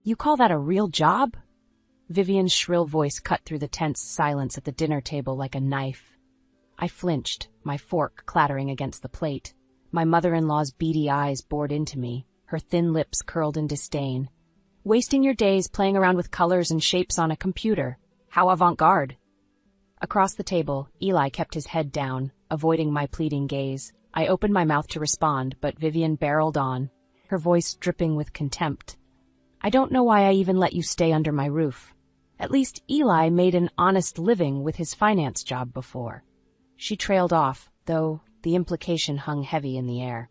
You call that a real job? Vivian's shrill voice cut through the tense silence at the dinner table like a knife. I flinched, my fork clattering against the plate. My mother-in-law's beady eyes bored into me, her thin lips curled in disdain. Wasting your days playing around with colors and shapes on a computer. How avant-garde. Across the table, Eli kept his head down, avoiding my pleading gaze. I opened my mouth to respond, but Vivian barreled on, her voice dripping with contempt. I don't know why I even let you stay under my roof. At least Eli made an honest living with his finance job before. She trailed off, though the implication hung heavy in the air.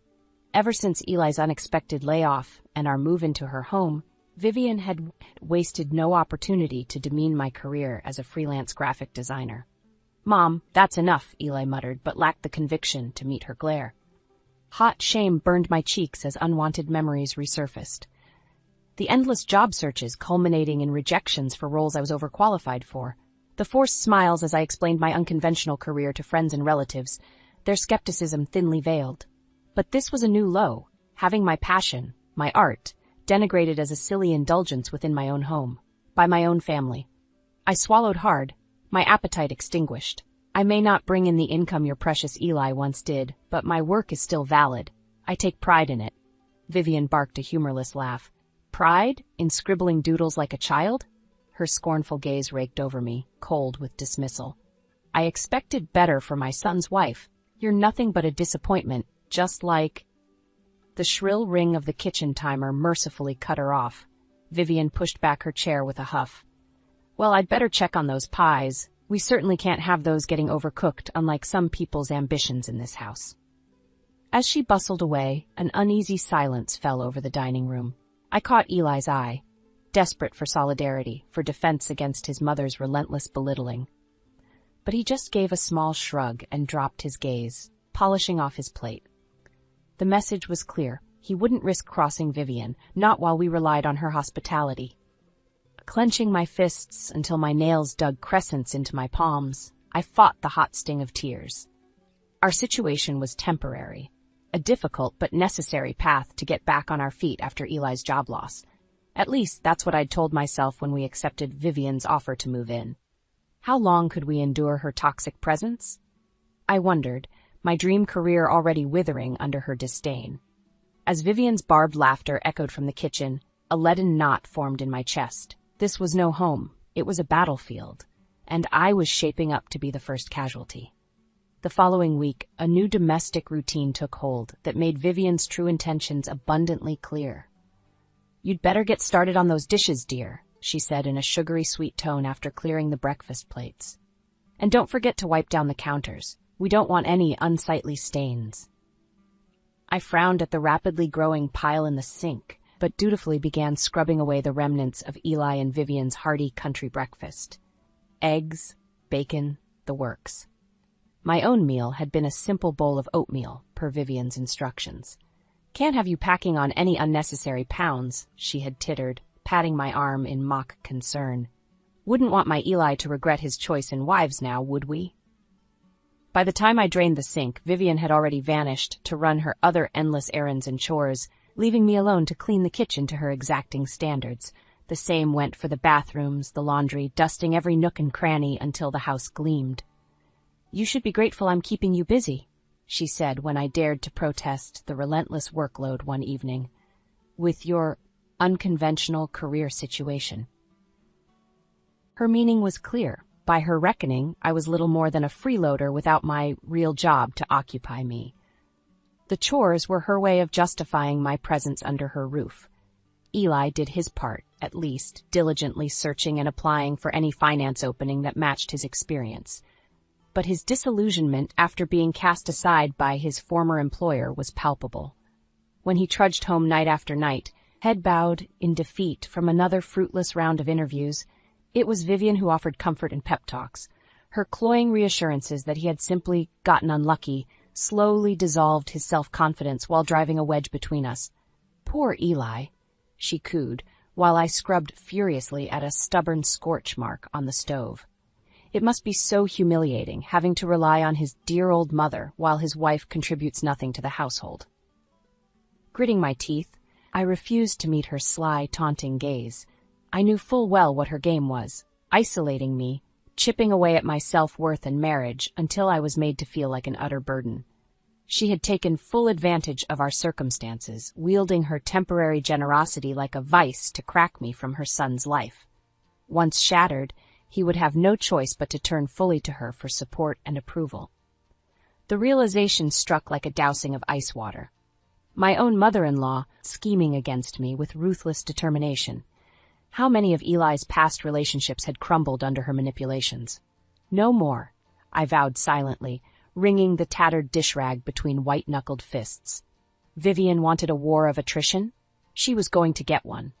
Ever since Eli's unexpected layoff and our move into her home, Vivian had wasted no opportunity to demean my career as a freelance graphic designer. Mom, that's enough, Eli muttered, but lacked the conviction to meet her glare. Hot shame burned my cheeks as unwanted memories resurfaced. The endless job searches culminating in rejections for roles I was overqualified for. The forced smiles as I explained my unconventional career to friends and relatives, their skepticism thinly veiled. But this was a new low, having my passion, my art, denigrated as a silly indulgence within my own home, by my own family. I swallowed hard, my appetite extinguished. I may not bring in the income your precious Eli once did, but my work is still valid. I take pride in it. Vivian barked a humorless laugh. Pride? In scribbling doodles like a child? Her scornful gaze raked over me, cold with dismissal. I expected better for my son's wife. You're nothing but a disappointment, just like... The shrill ring of the kitchen timer mercifully cut her off. Vivian pushed back her chair with a huff. Well, I'd better check on those pies. We certainly can't have those getting overcooked, unlike some people's ambitions in this house. As she bustled away, an uneasy silence fell over the dining room. I caught Eli's eye, desperate for solidarity, for defense against his mother's relentless belittling. But he just gave a small shrug and dropped his gaze, polishing off his plate. The message was clear. He wouldn't risk crossing Vivian, not while we relied on her hospitality. Clenching my fists until my nails dug crescents into my palms, I fought the hot sting of tears. Our situation was temporary, a difficult but necessary path to get back on our feet after Eli's job loss. At least that's what I'd told myself when we accepted Vivian's offer to move in. How long could we endure her toxic presence? I wondered, my dream career already withering under her disdain. As Vivian's barbed laughter echoed from the kitchen, a leaden knot formed in my chest. This was no home, it was a battlefield, and I was shaping up to be the first casualty. The following week, a new domestic routine took hold that made Vivian's true intentions abundantly clear. You'd better get started on those dishes, dear, she said in a sugary sweet tone after clearing the breakfast plates. And don't forget to wipe down the counters. We don't want any unsightly stains. I frowned at the rapidly growing pile in the sink, but dutifully began scrubbing away the remnants of Eli and Vivian's hearty country breakfast. Eggs, bacon, the works. My own meal had been a simple bowl of oatmeal, per Vivian's instructions. Can't have you packing on any unnecessary pounds, she had tittered, patting my arm in mock concern. Wouldn't want my Eli to regret his choice in wives now, would we? By the time I drained the sink, Vivian had already vanished to run her other endless errands and chores, leaving me alone to clean the kitchen to her exacting standards. The same went for the bathrooms, the laundry, dusting every nook and cranny until the house gleamed. You should be grateful I'm keeping you busy, she said when I dared to protest the relentless workload one evening, with your unconventional career situation. Her meaning was clear. By her reckoning, I was little more than a freeloader without my real job to occupy me. The chores were her way of justifying my presence under her roof. Eli did his part, at least, diligently searching and applying for any finance opening that matched his experience. But his disillusionment after being cast aside by his former employer was palpable. When he trudged home night after night, head bowed in defeat from another fruitless round of interviews, it was Vivian who offered comfort and pep talks. Her cloying reassurances that he had simply gotten unlucky slowly dissolved his self-confidence while driving a wedge between us. Poor Eli, she cooed, while I scrubbed furiously at a stubborn scorch mark on the stove. It must be so humiliating having to rely on his dear old mother while his wife contributes nothing to the household. Gritting my teeth, I refused to meet her sly, taunting gaze. I knew full well what her game was, isolating me, chipping away at my self-worth and marriage until I was made to feel like an utter burden. She had taken full advantage of our circumstances, wielding her temporary generosity like a vice to crack me from her son's life. Once shattered, he would have no choice but to turn fully to her for support and approval. The realization struck like a dousing of ice water. My own mother-in-law, scheming against me with ruthless determination. How many of Eli's past relationships had crumbled under her manipulations? No more, I vowed silently, wringing the tattered dish rag between white-knuckled fists. Vivian wanted a war of attrition? She was going to get one.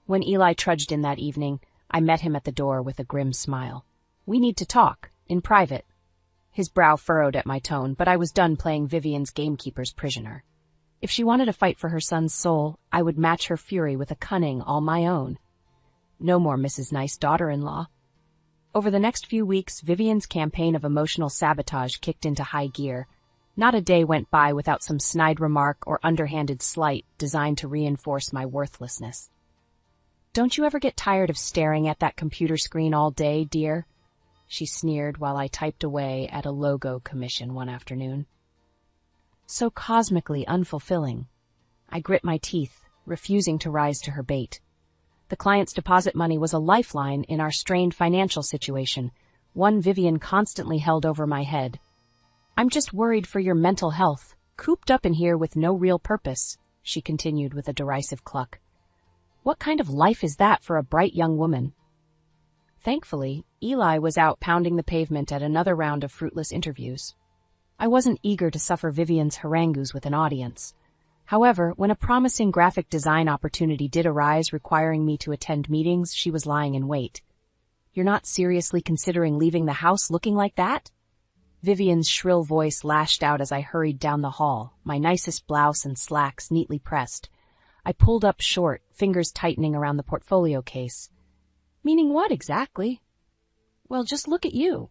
When Eli trudged in that evening, I met him at the door with a grim smile. "We need to talk, in private." His brow furrowed at my tone, but I was done playing Vivian's gamekeeper's prisoner. If she wanted to fight for her son's soul, I would match her fury with a cunning all my own. No more Mrs. Nice daughter-in-law. Over the next few weeks, Vivian's campaign of emotional sabotage kicked into high gear. Not a day went by without some snide remark or underhanded slight designed to reinforce my worthlessness. "Don't you ever get tired of staring at that computer screen all day, dear?" she sneered while I typed away at a logo commission one afternoon. So cosmically unfulfilling. I grit my teeth, refusing to rise to her bait. The client's deposit money was a lifeline in our strained financial situation, one Vivian constantly held over my head. "I'm just worried for your mental health, cooped up in here with no real purpose," she continued with a derisive cluck. "What kind of life is that for a bright young woman?" Thankfully, Eli was out pounding the pavement at another round of fruitless interviews. I wasn't eager to suffer Vivian's harangues with an audience. However, when a promising graphic design opportunity did arise requiring me to attend meetings, she was lying in wait. "You're not seriously considering leaving the house looking like that?" Vivian's shrill voice lashed out as I hurried down the hall, my nicest blouse and slacks neatly pressed. I pulled up short, fingers tightening around the portfolio case. "Meaning what exactly?" "Well, just look at you."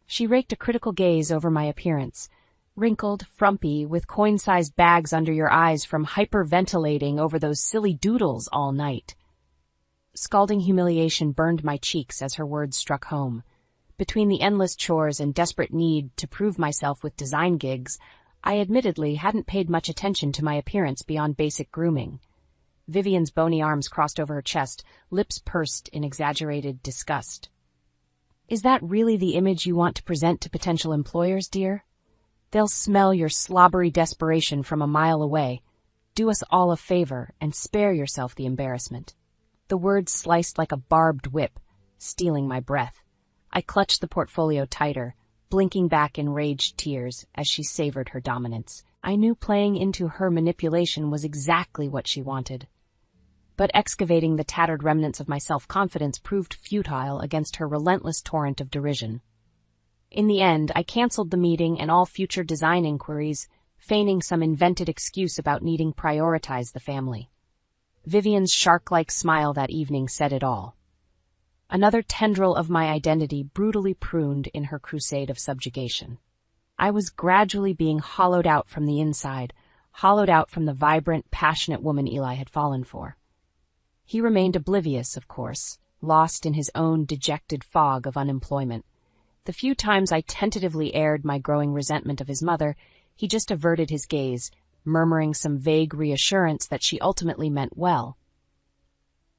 She raked a critical gaze over my appearance, wrinkled, frumpy, with coin-sized bags under your eyes from hyperventilating over those silly doodles all night. Scalding humiliation burned my cheeks as her words struck home. Between the endless chores and desperate need to prove myself with design gigs, I admittedly hadn't paid much attention to my appearance beyond basic grooming. Vivian's bony arms crossed over her chest, lips pursed in exaggerated disgust. "Is that really the image you want to present to potential employers, dear? They'll smell your slobbery desperation from a mile away. Do us all a favor and spare yourself the embarrassment." The words sliced like a barbed whip, stealing my breath. I clutched the portfolio tighter, blinking back enraged tears as she savored her dominance. I knew playing into her manipulation was exactly what she wanted. But excavating the tattered remnants of my self-confidence proved futile against her relentless torrent of derision. In the end, I canceled the meeting and all future design inquiries, feigning some invented excuse about needing prioritize the family. Vivian's shark-like smile that evening said it all. Another tendril of my identity brutally pruned in her crusade of subjugation. I was gradually being hollowed out from the inside, hollowed out from the vibrant, passionate woman Eli had fallen for. He remained oblivious, of course, lost in his own dejected fog of unemployment. The few times I tentatively aired my growing resentment of his mother, he just averted his gaze, murmuring some vague reassurance that she ultimately meant well.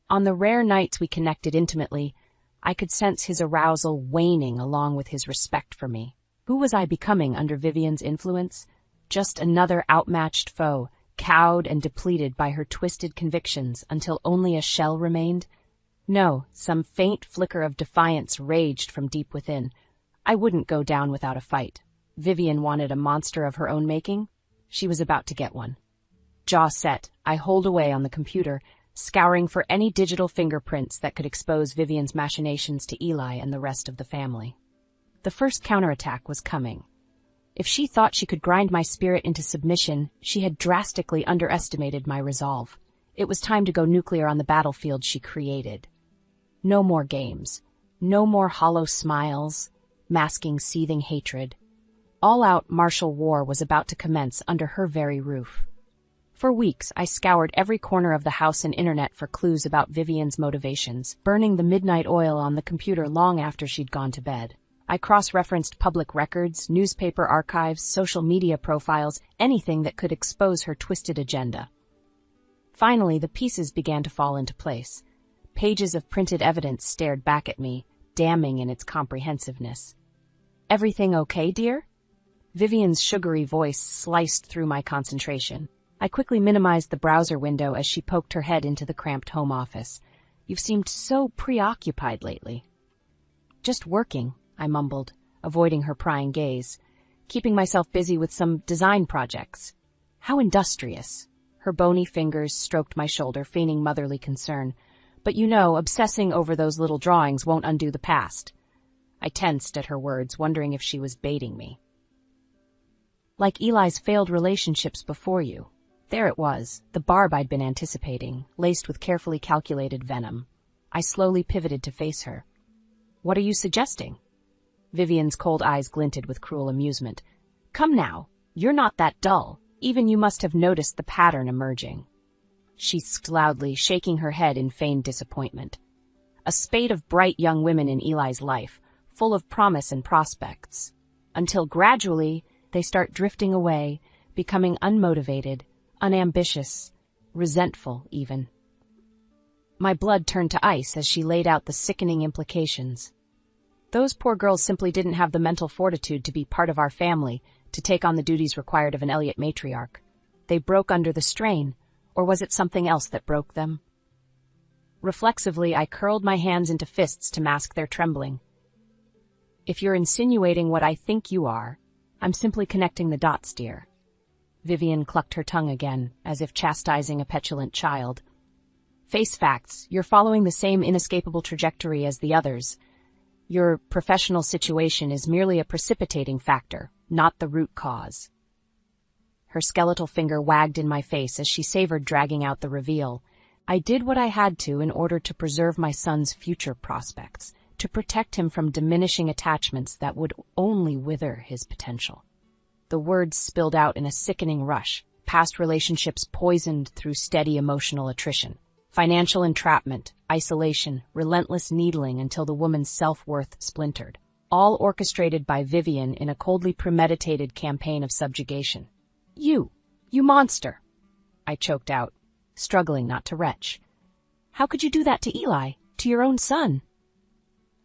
On the rare nights we connected intimately, I could sense his arousal waning along with his respect for me. Who was I becoming under Vivian's influence? Just another outmatched foe, cowed and depleted by her twisted convictions until only a shell remained? No, some faint flicker of defiance raged from deep within. I wouldn't go down without a fight. Vivian wanted a monster of her own making. She was about to get one. Jaw set, I holed away on the computer, scouring for any digital fingerprints that could expose Vivian's machinations to Eli and the rest of the family. The first counterattack was coming. If she thought she could grind my spirit into submission, she had drastically underestimated my resolve. It was time to go nuclear on the battlefield she created. No more games. No more hollow smiles, masking seething hatred. All-out martial war was about to commence under her very roof. For weeks, I scoured every corner of the house and internet for clues about Vivian's motivations, burning the midnight oil on the computer long after she'd gone to bed. I cross-referenced public records, newspaper archives, social media profiles, anything that could expose her twisted agenda. Finally, the pieces began to fall into place. Pages of printed evidence stared back at me, damning in its comprehensiveness. "Everything okay, dear?" Vivian's sugary voice sliced through my concentration. I quickly minimized the browser window as she poked her head into the cramped home office. "You've seemed so preoccupied lately." "Just working," I mumbled, avoiding her prying gaze. "Keeping myself busy with some design projects." "How industrious." Her bony fingers stroked my shoulder, feigning motherly concern. "But you know, obsessing over those little drawings won't undo the past." I tensed at her words, wondering if she was baiting me. "Like Eli's failed relationships before you." There it was, the barb I'd been anticipating, laced with carefully calculated venom. I slowly pivoted to face her. "What are you suggesting?" Vivian's cold eyes glinted with cruel amusement. "Come now, you're not that dull. Even you must have noticed the pattern emerging." She squeaked loudly, shaking her head in feigned disappointment. "A spate of bright young women in Eli's life, full of promise and prospects. Until gradually, they start drifting away, becoming unmotivated, unambitious, resentful even." My blood turned to ice as she laid out the sickening implications. "Those poor girls simply didn't have the mental fortitude to be part of our family, to take on the duties required of an Elliot matriarch. They broke under the strain, or was it something else that broke them?" Reflexively, I curled my hands into fists to mask their trembling. "If you're insinuating what I think you are, I'm simply connecting the dots, dear." Vivian clucked her tongue again, as if chastising a petulant child. "Face facts, you're following the same inescapable trajectory as the others. Your professional situation is merely a precipitating factor, not the root cause." Her skeletal finger wagged in my face as she savored dragging out the reveal. "I did what I had to in order to preserve my son's future prospects, to protect him from diminishing attachments that would only wither his potential." The words spilled out in a sickening rush, past relationships poisoned through steady emotional attrition, financial entrapment, isolation, relentless needling until the woman's self-worth splintered, all orchestrated by Vivian in a coldly premeditated campaign of subjugation. You monster!" I choked out, struggling not to retch. "How could you do that to Eli, to your own son?"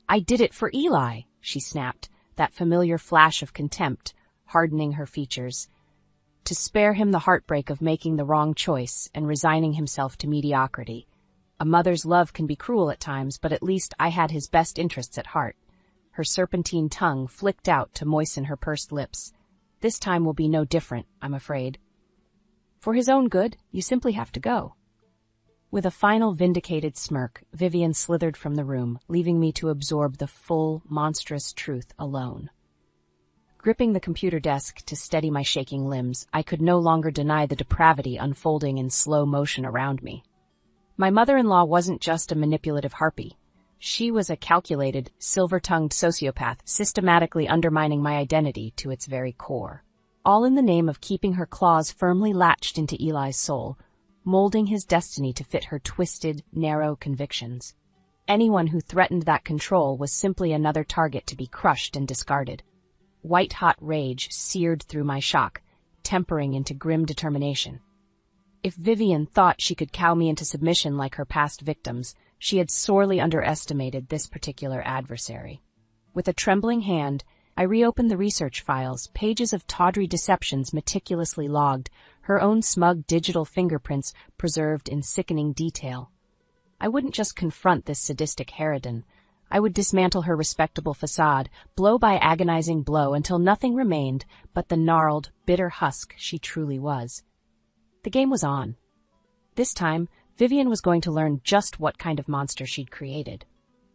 "I did it for Eli," she snapped, that familiar flash of contempt hardening her features. "To spare him the heartbreak of making the wrong choice and resigning himself to mediocrity. A mother's love can be cruel at times, but at least I had his best interests at heart." Her serpentine tongue flicked out to moisten her pursed lips. "This time will be no different, I'm afraid. For his own good, you simply have to go." With a final vindicated smirk, Vivian slithered from the room, leaving me to absorb the full, monstrous truth alone. Gripping the computer desk to steady my shaking limbs, I could no longer deny the depravity unfolding in slow motion around me. My mother-in-law wasn't just a manipulative harpy. She was a calculated, silver-tongued sociopath, systematically undermining my identity to its very core. All in the name of keeping her claws firmly latched into Eli's soul, molding his destiny to fit her twisted, narrow convictions. Anyone who threatened that control was simply another target to be crushed and discarded. White-hot rage seared through my shock, tempering into grim determination. If Vivian thought she could cow me into submission like her past victims, she had sorely underestimated this particular adversary. With a trembling hand, I reopened the research files, pages of tawdry deceptions meticulously logged, her own smug digital fingerprints preserved in sickening detail. I wouldn't just confront this sadistic harridan. I would dismantle her respectable facade, blow by agonizing blow until nothing remained but the gnarled, bitter husk she truly was. The game was on. This time, Vivian was going to learn just what kind of monster she'd created.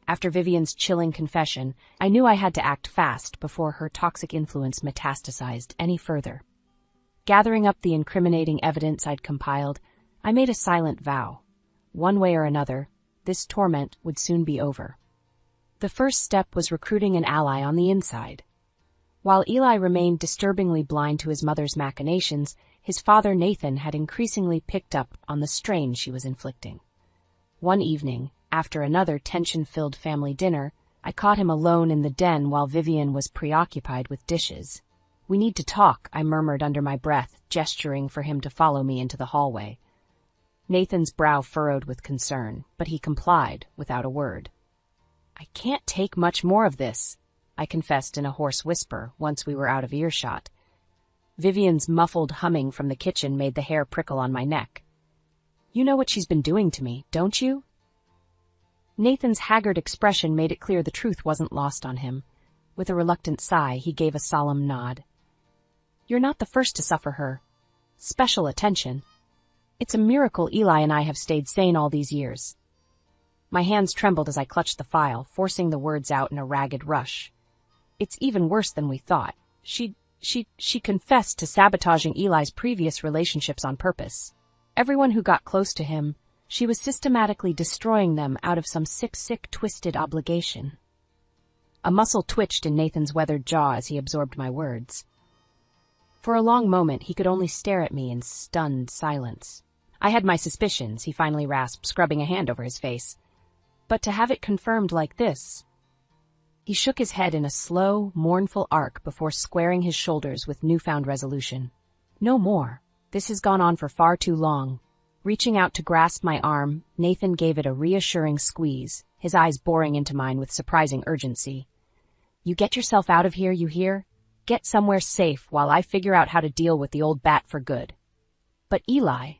After Vivian's chilling confession, I knew I had to act fast before her toxic influence metastasized any further. Gathering up the incriminating evidence I'd compiled, I made a silent vow. One way or another, this torment would soon be over. The first step was recruiting an ally on the inside. While Eli remained disturbingly blind to his mother's machinations, his father Nathan had increasingly picked up on the strain she was inflicting. One evening, after another tension-filled family dinner, I caught him alone in the den while Vivian was preoccupied with dishes. "We need to talk," I murmured under my breath, gesturing for him to follow me into the hallway. Nathan's brow furrowed with concern, but he complied without a word. "I can't take much more of this," I confessed in a hoarse whisper once we were out of earshot. Vivian's muffled humming from the kitchen made the hair prickle on my neck. "You know what she's been doing to me, don't you?" Nathan's haggard expression made it clear the truth wasn't lost on him. With a reluctant sigh, he gave a solemn nod. "You're not the first to suffer her special attention. It's a miracle Eli and I have stayed sane all these years." My hands trembled as I clutched the file, forcing the words out in a ragged rush. "It's even worse than we thought. She confessed to sabotaging Eli's previous relationships on purpose. Everyone who got close to him, she was systematically destroying them out of some sick, twisted obligation." A muscle twitched in Nathan's weathered jaw as he absorbed my words. For a long moment, he could only stare at me in stunned silence. "I had my suspicions," he finally rasped, scrubbing a hand over his face. "But to have it confirmed like this—" He shook his head in a slow, mournful arc before squaring his shoulders with newfound resolution. "No more. This has gone on for far too long." Reaching out to grasp my arm, Nathan gave it a reassuring squeeze, his eyes boring into mine with surprising urgency. "You get yourself out of here, you hear? Get somewhere safe while I figure out how to deal with the old bat for good." "But Eli—"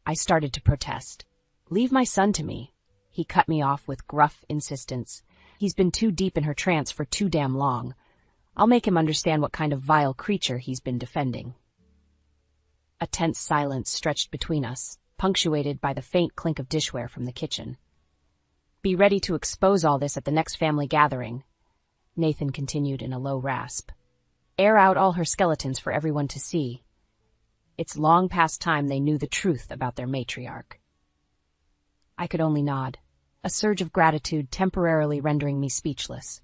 I started to protest. "Leave my son to me." He cut me off with gruff insistence. "He's been too deep in her trance for too damn long. I'll make him understand what kind of vile creature he's been defending." A tense silence stretched between us, punctuated by the faint clink of dishware from the kitchen. "Be ready to expose all this at the next family gathering," Nathan continued in a low rasp. "Air out all her skeletons for everyone to see. It's long past time they knew the truth about their matriarch." I could only nod, a surge of gratitude temporarily rendering me speechless.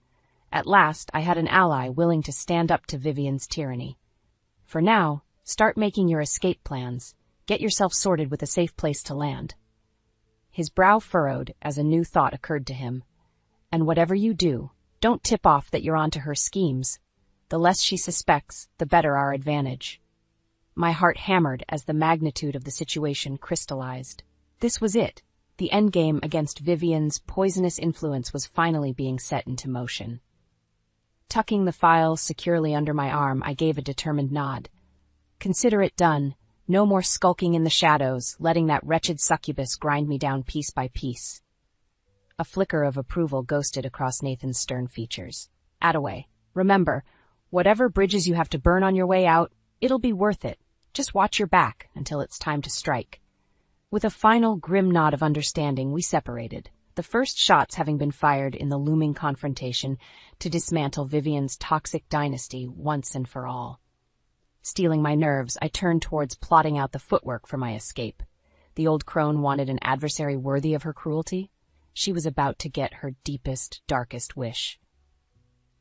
At last, I had an ally willing to stand up to Vivian's tyranny. For now, start making your escape plans. Get yourself sorted with a safe place to land. His brow furrowed as a new thought occurred to him. "And whatever you do, don't tip off that you're onto her schemes. The less she suspects, the better our advantage." My heart hammered as the magnitude of the situation crystallized. This was it. The endgame against Vivian's poisonous influence was finally being set into motion. Tucking the file securely under my arm, I gave a determined nod. "Consider it done. No more skulking in the shadows, letting that wretched succubus grind me down piece by piece." A flicker of approval ghosted across Nathan's stern features. "Attaway. Remember, whatever bridges you have to burn on your way out, it'll be worth it. Just watch your back until it's time to strike." With a final grim nod of understanding, we separated, the first shots having been fired in the looming confrontation to dismantle Vivian's toxic dynasty once and for all. Steeling my nerves, I turned towards plotting out the footwork for my escape. The old crone wanted an adversary worthy of her cruelty. She was about to get her deepest, darkest wish.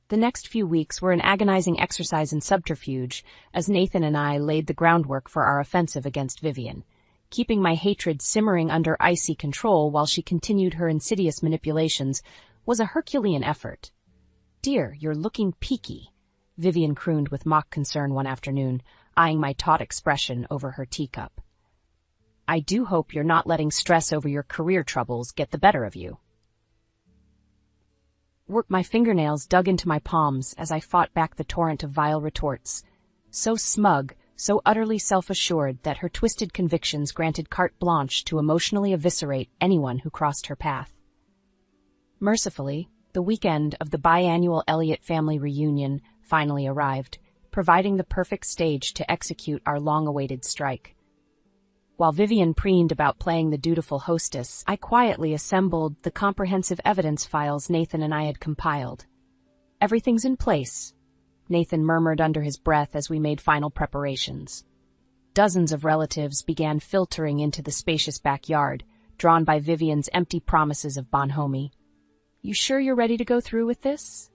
The next few weeks were an agonizing exercise in subterfuge as Nathan and I laid the groundwork for our offensive against Vivian, keeping my hatred simmering under icy control while she continued her insidious manipulations was a Herculean effort. "Dear, you're looking peaky," Vivian crooned with mock concern one afternoon, eyeing my taut expression over her teacup. "I do hope you're not letting stress over your career troubles get the better of you." My fingernails dug into my palms as I fought back the torrent of vile retorts. So smug, so utterly self-assured that her twisted convictions granted carte blanche to emotionally eviscerate anyone who crossed her path. Mercifully, the weekend of the biannual Elliott family reunion finally arrived, providing the perfect stage to execute our long-awaited strike. While Vivian preened about playing the dutiful hostess, I quietly assembled the comprehensive evidence files Nathan and I had compiled. "Everything's in place," Nathan murmured under his breath as we made final preparations. Dozens of relatives began filtering into the spacious backyard, drawn by Vivian's empty promises of bonhomie. "You sure you're ready to go through with this?"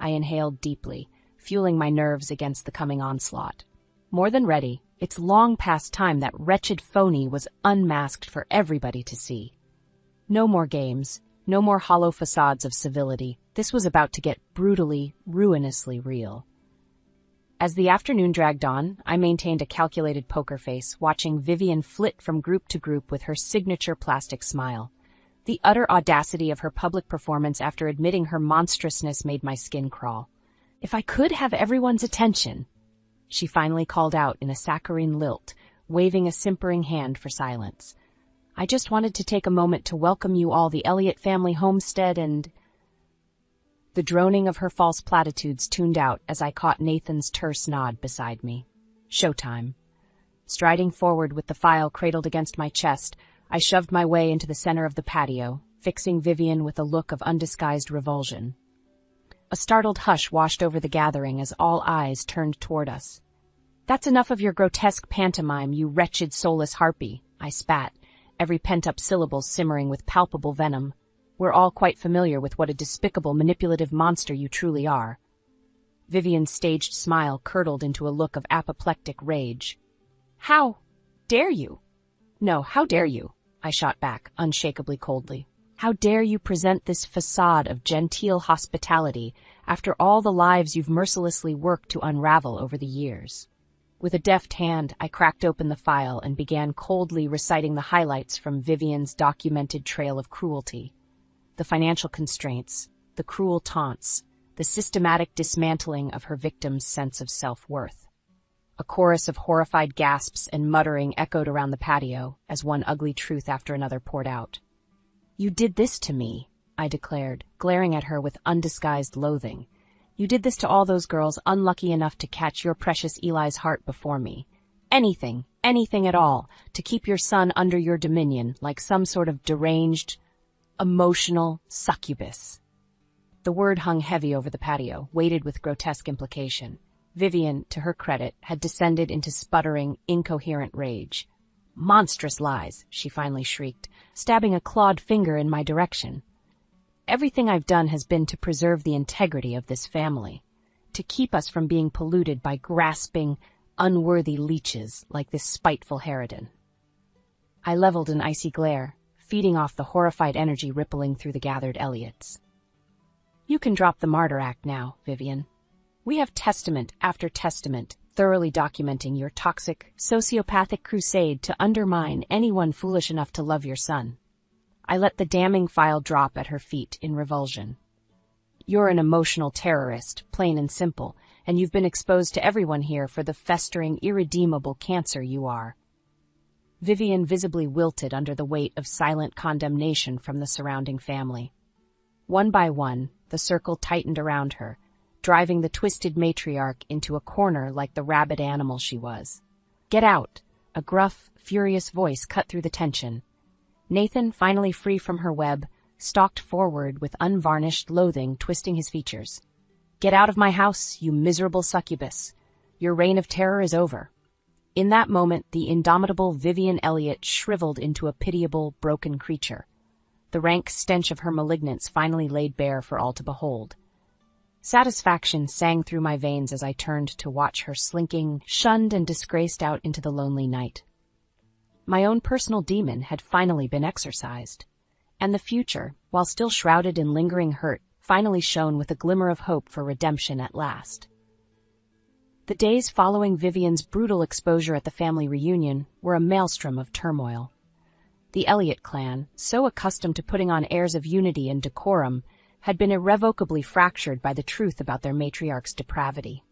I inhaled deeply, fueling my nerves against the coming onslaught. "More than ready," It's long past time that wretched phony was unmasked for everybody to see. No more games, no more hollow facades of civility. This was about to get brutally, ruinously real. As the afternoon dragged on, I maintained a calculated poker face, watching Vivian flit from group to group with her signature plastic smile. The utter audacity of her public performance after admitting her monstrousness made my skin crawl. "If I could have everyone's attention," she finally called out in a saccharine lilt, waving a simpering hand for silence. "I just wanted to take a moment to welcome you all the Elliott family homestead and—" The droning of her false platitudes tuned out as I caught Nathan's terse nod beside me. Showtime. Striding forward with the file cradled against my chest, I shoved my way into the center of the patio, fixing Vivian with a look of undisguised revulsion. A startled hush washed over the gathering as all eyes turned toward us. "That's enough of your grotesque pantomime, you wretched soulless harpy," I spat, every pent-up syllable simmering with palpable venom. "We're all quite familiar with what a despicable, manipulative monster you truly are." Vivian's staged smile curdled into a look of apoplectic rage. "How dare you?" "No, how dare you?" I shot back, unshakably coldly. "How dare you present this facade of genteel hospitality after all the lives you've mercilessly worked to unravel over the years?" With a deft hand, I cracked open the file and began coldly reciting the highlights from Vivian's documented trail of cruelty. The financial constraints, the cruel taunts, the systematic dismantling of her victim's sense of self-worth. A chorus of horrified gasps and muttering echoed around the patio as one ugly truth after another poured out. "You did this to me," I declared, glaring at her with undisguised loathing. "You did this to all those girls unlucky enough to catch your precious Eli's heart before me. Anything at all, to keep your son under your dominion like some sort of deranged, emotional succubus." The word hung heavy over the patio, weighted with grotesque implication. Vivian, to her credit, had descended into sputtering, incoherent rage. "Monstrous lies," she finally shrieked, stabbing a clawed finger in my direction. "Everything I've done has been to preserve the integrity of this family, to keep us from being polluted by grasping, unworthy leeches like this spiteful harridan." I leveled an icy glare, feeding off the horrified energy rippling through the gathered Elliots. "You can drop the martyr act now, Vivian. We have testament after testament thoroughly documenting your toxic, sociopathic crusade to undermine anyone foolish enough to love your son." I let the damning file drop at her feet in revulsion. "You're an emotional terrorist, plain and simple, and you've been exposed to everyone here for the festering, irredeemable cancer you are." Vivian visibly wilted under the weight of silent condemnation from the surrounding family. One by one, the circle tightened around her, driving the twisted matriarch into a corner like the rabid animal she was. "Get out!" A gruff, furious voice cut through the tension. Nathan, finally free from her web, stalked forward with unvarnished loathing twisting his features. "Get out of my house, you miserable succubus. Your reign of terror is over." In that moment, the indomitable Vivian Elliott shriveled into a pitiable, broken creature. The rank stench of her malignance finally laid bare for all to behold. Satisfaction sang through my veins as I turned to watch her slinking, shunned and disgraced out into the lonely night. My own personal demon had finally been exorcised, and the future, while still shrouded in lingering hurt, finally shone with a glimmer of hope for redemption at last. The days following Vivian's brutal exposure at the family reunion were a maelstrom of turmoil. The Elliott clan, so accustomed to putting on airs of unity and decorum, had been irrevocably fractured by the truth about their matriarch's depravity.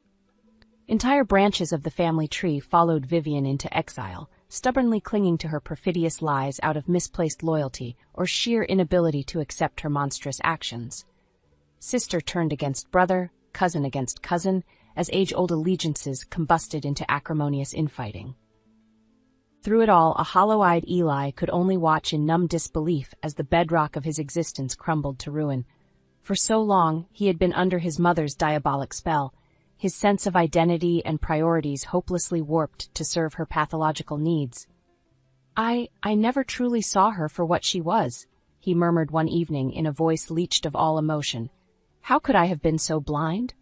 Entire branches of the family tree followed Vivian into exile, stubbornly clinging to her perfidious lies out of misplaced loyalty or sheer inability to accept her monstrous actions. Sister turned against brother, cousin against cousin, as age-old allegiances combusted into acrimonious infighting. Through it all, a hollow-eyed Eli could only watch in numb disbelief as the bedrock of his existence crumbled to ruin. For so long, he had been under his mother's diabolic spell, his sense of identity and priorities hopelessly warped to serve her pathological needs. I never truly saw her for what she was," he murmured one evening in a voice leached of all emotion. "How could I have been so blind?"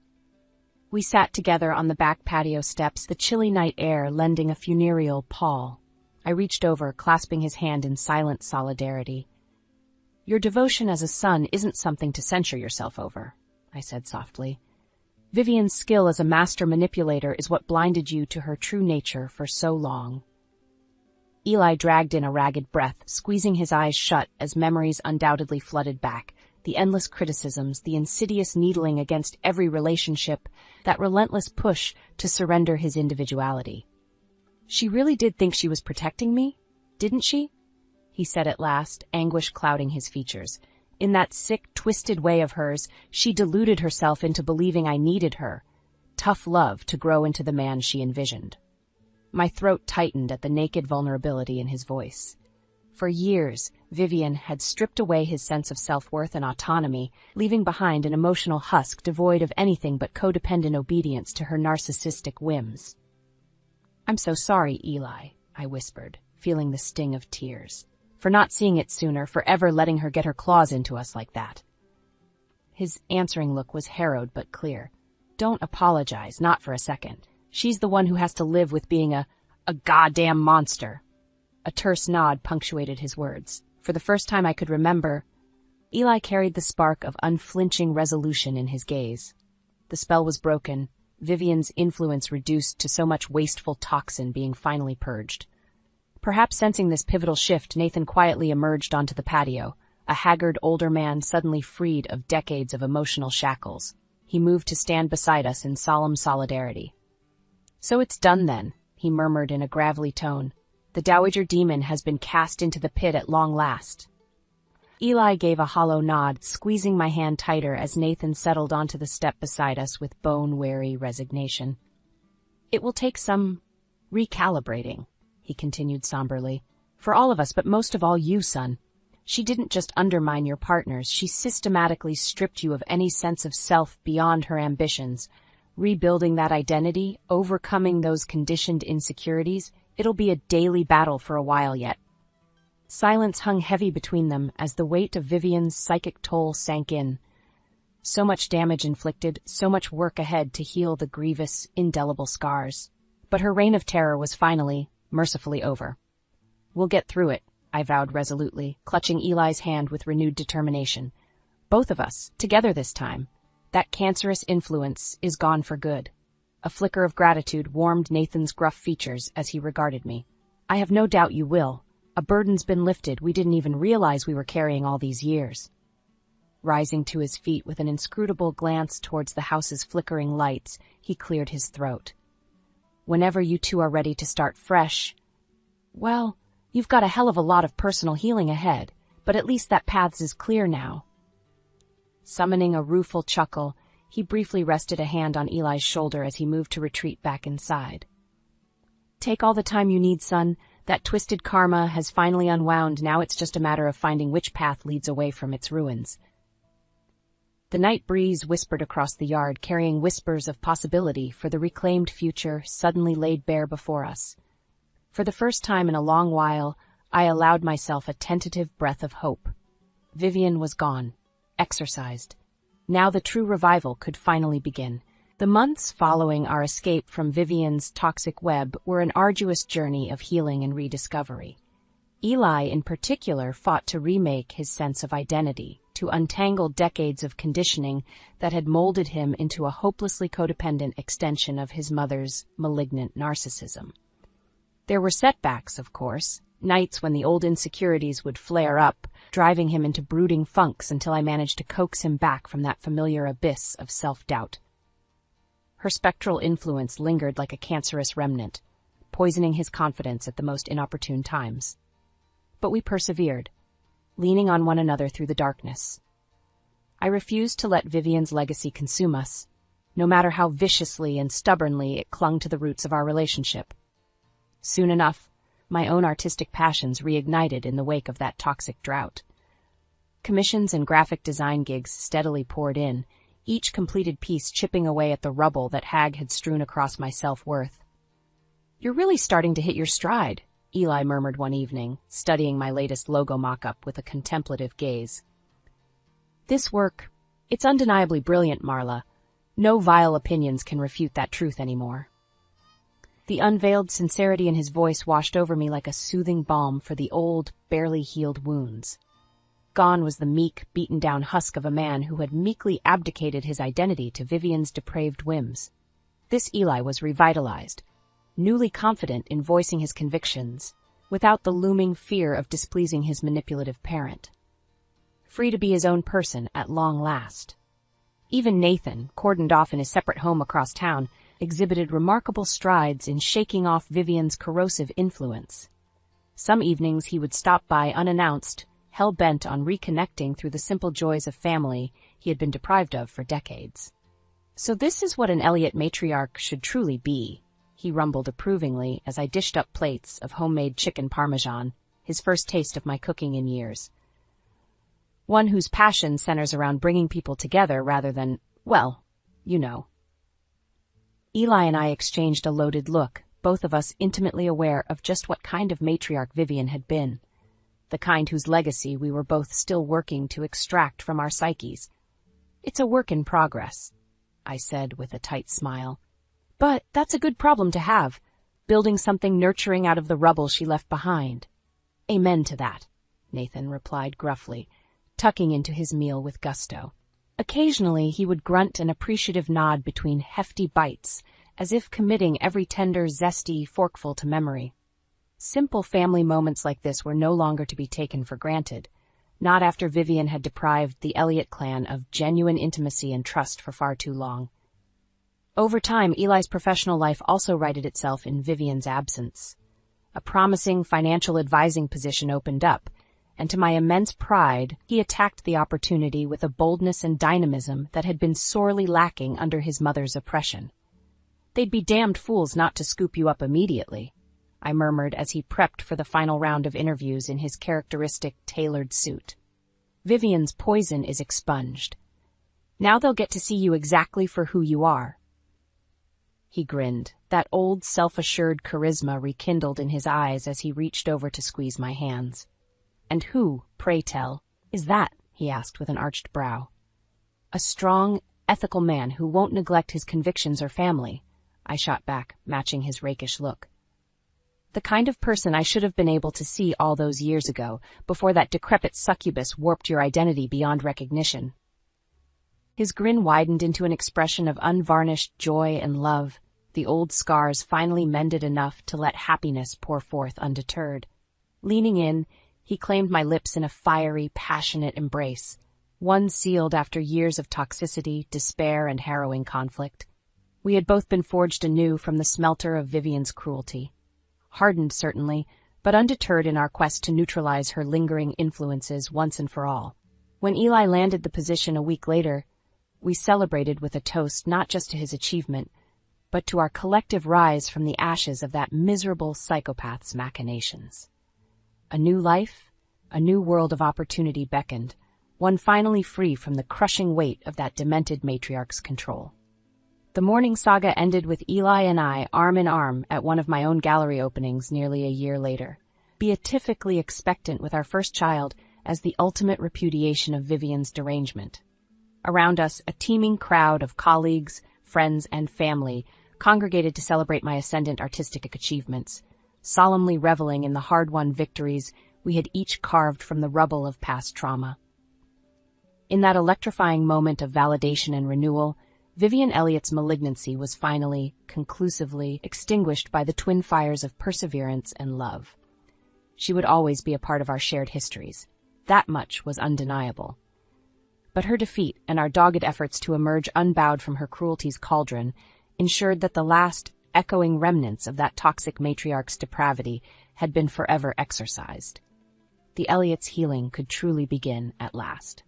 We sat together on the back patio steps, the chilly night air lending a funereal pall. I reached over, clasping his hand in silent solidarity. "Your devotion as a son isn't something to censure yourself over," I said softly. "Vivian's skill as a master manipulator is what blinded you to her true nature for so long." Eli dragged in a ragged breath, squeezing his eyes shut as memories undoubtedly flooded back. The endless criticisms, the insidious needling against every relationship, that relentless push to surrender his individuality. "She really did think she was protecting me, didn't she?" he said at last, anguish clouding his features. "In that sick, twisted way of hers, she deluded herself into believing I needed her. Tough love to grow into the man she envisioned." My throat tightened at the naked vulnerability in his voice. For years, Vivian had stripped away his sense of self-worth and autonomy, leaving behind an emotional husk devoid of anything but codependent obedience to her narcissistic whims. "I'm so sorry, Eli," I whispered, feeling the sting of tears, "for not seeing it sooner, for ever letting her get her claws into us like that." His answering look was harrowed but clear. "Don't apologize, not for a second. She's the one who has to live with being a goddamn monster." A terse nod punctuated his words. For the first time I could remember, Eli carried the spark of unflinching resolution in his gaze. The spell was broken, Vivian's influence reduced to so much wasteful toxin being finally purged. Perhaps sensing this pivotal shift, Nathan quietly emerged onto the patio, a haggard older man suddenly freed of decades of emotional shackles. He moved to stand beside us in solemn solidarity. "So it's done then," he murmured in a gravelly tone. "The Dowager demon has been cast into the pit at long last." Eli gave a hollow nod, squeezing my hand tighter as Nathan settled onto the step beside us with bone-weary resignation. "It will take some recalibrating," he continued somberly. "For all of us, but most of all you, son. She didn't just undermine your partners, she systematically stripped you of any sense of self beyond her ambitions. Rebuilding that identity, overcoming those conditioned insecurities, it'll be a daily battle for a while yet." Silence hung heavy between them as the weight of Vivian's psychic toll sank in. So much damage inflicted, so much work ahead to heal the grievous, indelible scars. But her reign of terror was finally, mercifully over. "We'll get through it," I vowed resolutely, clutching Eli's hand with renewed determination. "Both of us, together this time. That cancerous influence is gone for good." A flicker of gratitude warmed Nathan's gruff features as he regarded me. "I have no doubt you will. A burden's been lifted we didn't even realize we were carrying all these years." Rising to his feet with an inscrutable glance towards the house's flickering lights, he cleared his throat. "Whenever you two are ready to start fresh, well, you've got a hell of a lot of personal healing ahead, but at least that path is clear now." Summoning a rueful chuckle, he briefly rested a hand on Eli's shoulder as he moved to retreat back inside. "Take all the time you need, son. That twisted karma has finally unwound. Now it's just a matter of finding which path leads away from its ruins." The night breeze whispered across the yard, carrying whispers of possibility for the reclaimed future suddenly laid bare before us. For the first time in a long while, I allowed myself a tentative breath of hope. Vivian was gone. Exorcised. Now the true revival could finally begin. The months following our escape from Vivian's toxic web were an arduous journey of healing and rediscovery. Eli, in particular, fought to remake his sense of identity, to untangle decades of conditioning that had molded him into a hopelessly codependent extension of his mother's malignant narcissism. There were setbacks, of course, nights when the old insecurities would flare up, driving him into brooding funks until I managed to coax him back from that familiar abyss of self-doubt. Her spectral influence lingered like a cancerous remnant, poisoning his confidence at the most inopportune times. But we persevered, leaning on one another through the darkness. I refused to let Vivian's legacy consume us, no matter how viciously and stubbornly it clung to the roots of our relationship. Soon enough, my own artistic passions reignited in the wake of that toxic drought. Commissions and graphic design gigs steadily poured in, each completed piece chipping away at the rubble that Hag had strewn across my self-worth. "You're really starting to hit your stride," Eli murmured one evening, studying my latest logo mock-up with a contemplative gaze. "This work, it's undeniably brilliant, Marla, No vile opinions can refute that truth anymore. The unveiled sincerity in his voice washed over me like a soothing balm for the old, barely healed wounds. Gone was the meek, beaten-down husk of a man who had meekly abdicated his identity to Vivian's depraved whims. This Eli was revitalized, newly confident in voicing his convictions, without the looming fear of displeasing his manipulative parent. Free to be his own person at long last. Even Nathan, cordoned off in his separate home across town, exhibited remarkable strides in shaking off Vivian's corrosive influence. Some evenings he would stop by unannounced, hell-bent on reconnecting through the simple joys of family he had been deprived of for decades. "So this is what an Elliott matriarch should truly be," he rumbled approvingly as I dished up plates of homemade chicken parmesan, his first taste of my cooking in years. One whose passion centers around bringing people together rather than, well, you know. Eli and I exchanged a loaded look, both of us intimately aware of just what kind of matriarch Vivian had been, the kind whose legacy we were both still working to extract from our psyches. "It's a work in progress," I said with a tight smile. "But that's a good problem to have, building something nurturing out of the rubble she left behind." "Amen to that," Nathan replied gruffly, tucking into his meal with gusto. Occasionally he would grunt an appreciative nod between hefty bites, as if committing every tender, zesty forkful to memory. Simple family moments like this were no longer to be taken for granted, not after Vivian had deprived the Elliott clan of genuine intimacy and trust for far too long. Over time, Eli's professional life also righted itself in Vivian's absence. A promising financial advising position opened up, and to my immense pride, he attacked the opportunity with a boldness and dynamism that had been sorely lacking under his mother's oppression. "They'd be damned fools not to scoop you up immediately," I murmured as he prepped for the final round of interviews in his characteristic tailored suit. "Vivian's poison is expunged. Now they'll get to see you exactly for who you are." He grinned, that old self-assured charisma rekindled in his eyes as he reached over to squeeze my hands. "And who, pray tell, is that?" he asked with an arched brow. "A strong, ethical man who won't neglect his convictions or family," I shot back, matching his rakish look. "The kind of person I should have been able to see all those years ago, before that decrepit succubus warped your identity beyond recognition." His grin widened into an expression of unvarnished joy and love, the old scars finally mended enough to let happiness pour forth undeterred. Leaning in, he claimed my lips in a fiery, passionate embrace, one sealed after years of toxicity, despair, and harrowing conflict. We had both been forged anew from the smelter of Vivian's cruelty. Hardened, certainly, but undeterred in our quest to neutralize her lingering influences once and for all. When Eli landed the position a week later, we celebrated with a toast not just to his achievement, but to our collective rise from the ashes of that miserable psychopath's machinations. A new life, a new world of opportunity beckoned, one finally free from the crushing weight of that demented matriarch's control. The morning saga ended with Eli and I arm in arm at one of my own gallery openings nearly a year later, beatifically expectant with our first child as the ultimate repudiation of Vivian's derangement. Around us, a teeming crowd of colleagues, friends, and family congregated to celebrate my ascendant artistic achievements, solemnly reveling in the hard-won victories we had each carved from the rubble of past trauma. In that electrifying moment of validation and renewal, Vivian Elliott's malignancy was finally, conclusively extinguished by the twin fires of perseverance and love. She would always be a part of our shared histories. That much was undeniable. But her defeat and our dogged efforts to emerge unbowed from her cruelty's cauldron ensured that the last echoing remnants of that toxic matriarch's depravity had been forever exorcised. The Elliott's healing could truly begin at last.